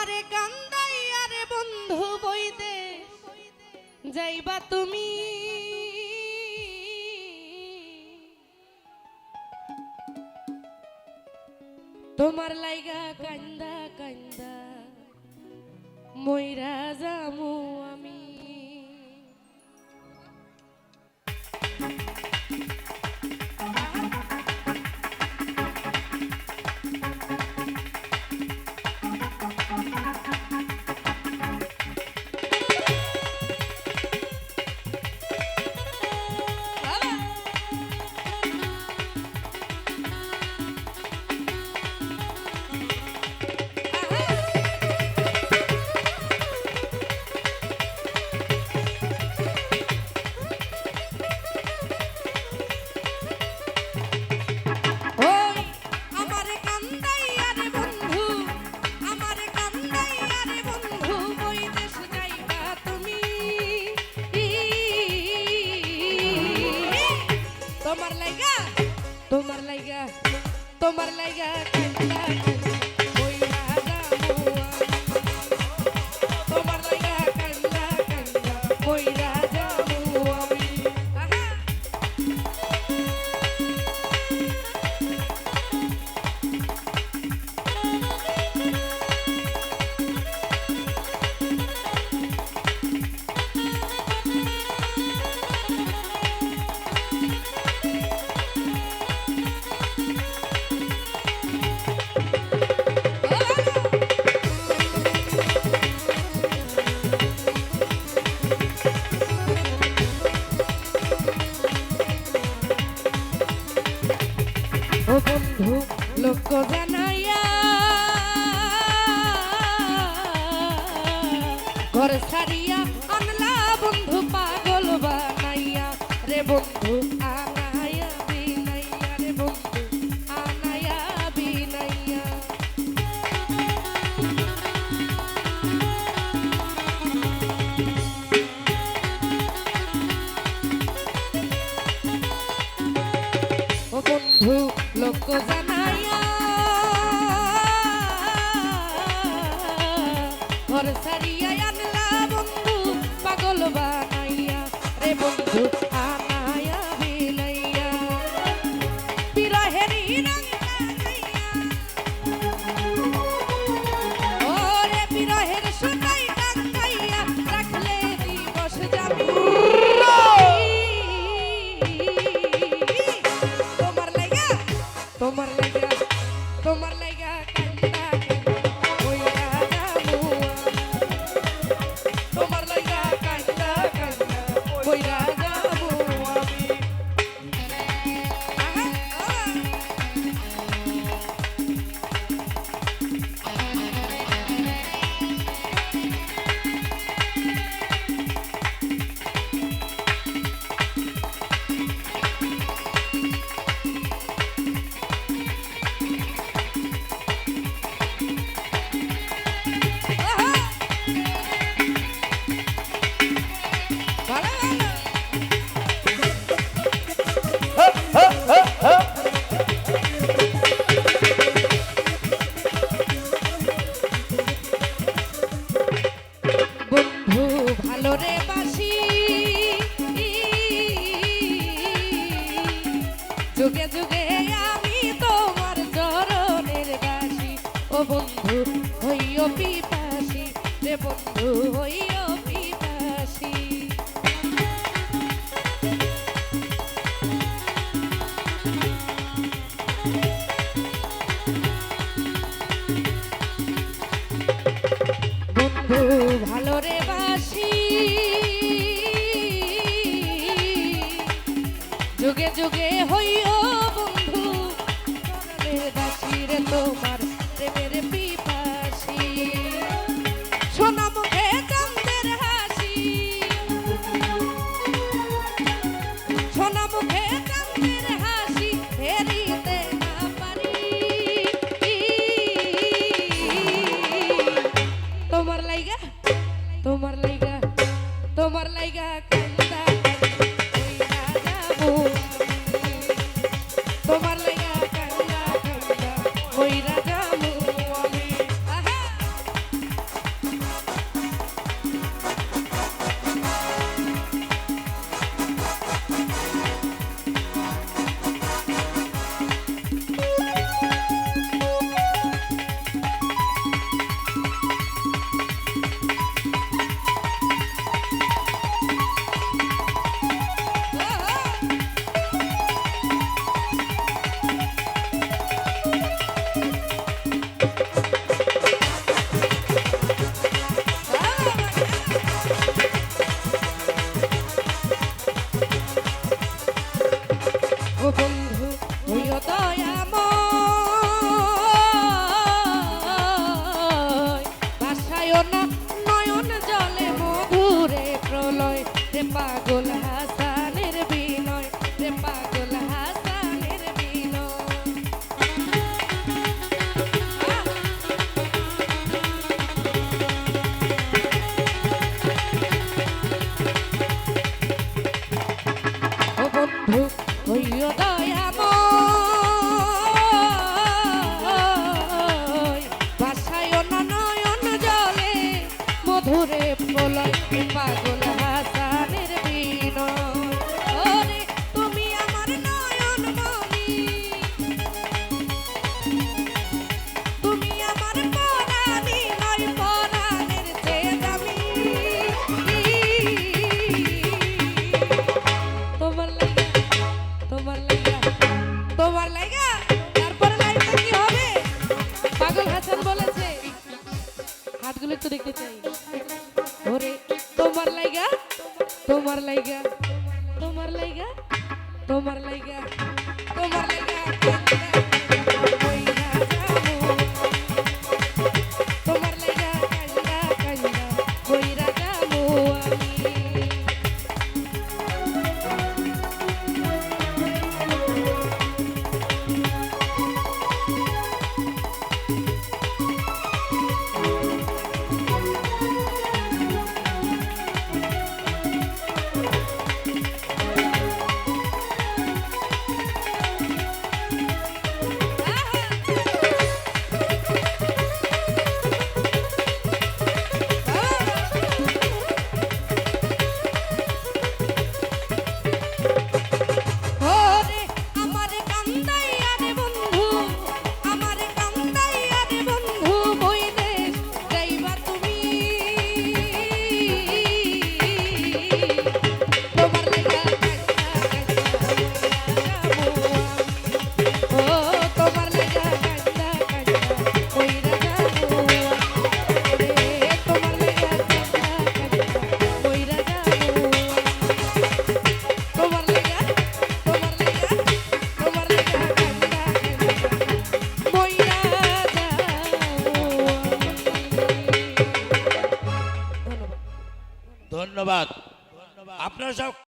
আমারে কান্দাইয়া রে বন্ধু বইদে যাইবা তুমি, তোমার লাইগা কান্দা কান্দা মইরা যামু আমি। তোমার লাইগা কান্দা বইরা যামু তোমার লাইগা কান্দা কান্দা বইরা যামু আমি। ও বন্ধু লোক জানাইয়া ঘর ছাড়িয়া আনলা বন্ধু পাগল বানাইয়া রে বন্ধু আনাইয়া বিনাইয়া রে বন্ধু আনাইয়া বিনাইয়া। ও বন্ধু লোক জানাইয়া ঘর ছাড়িয়া আনলা বন্ধু পাগল বানাইয়া রে বন্ধু আনাইয়া বিনাইয়া বিরহেরি রঙ লাগাইয়া ও রে বিরহের সোনাই টাঙ্গাইয়া রাখলে দিবস যাবি তোমার লাইগা তোমার লাইগা কান্দা কান্দা বইরা যামু তোমার লাইগা কান্দা কান্দা বইরা যামু আমি। বন্ধু ভালো রে বাসি যুগে যুগে আমি তোমার চরণের দাসী ও বন্ধু হইও পিপাসী রে বন্ধু হইও পিপাসী। বন্ধু ভালো রে বাসি যুগে যুগে হইও বন্ধু চরণের দাসী রে তোমার প্রেমের পিপাসী। সোনা মুখে চাঁদের হাসি সোনা মুখে চাঁদের হাসি হেরিতে না পারি তোমার লাইগা তোমার লাইগা তোমার লাইগা কান্দা বইরা যামু তোমার লাইগা কান্দা কান্দা বইরা যামু আমি। দেখতে চাই ওরে তোমার লাইগা তোমার লাইগা তোমার লাইগা তোমার লাইগা তোমার লাইগা কইরা যাবো তোমার লাইগা কান্না কান্না কইরা যাবো ধন্যবাদ আপনারা সব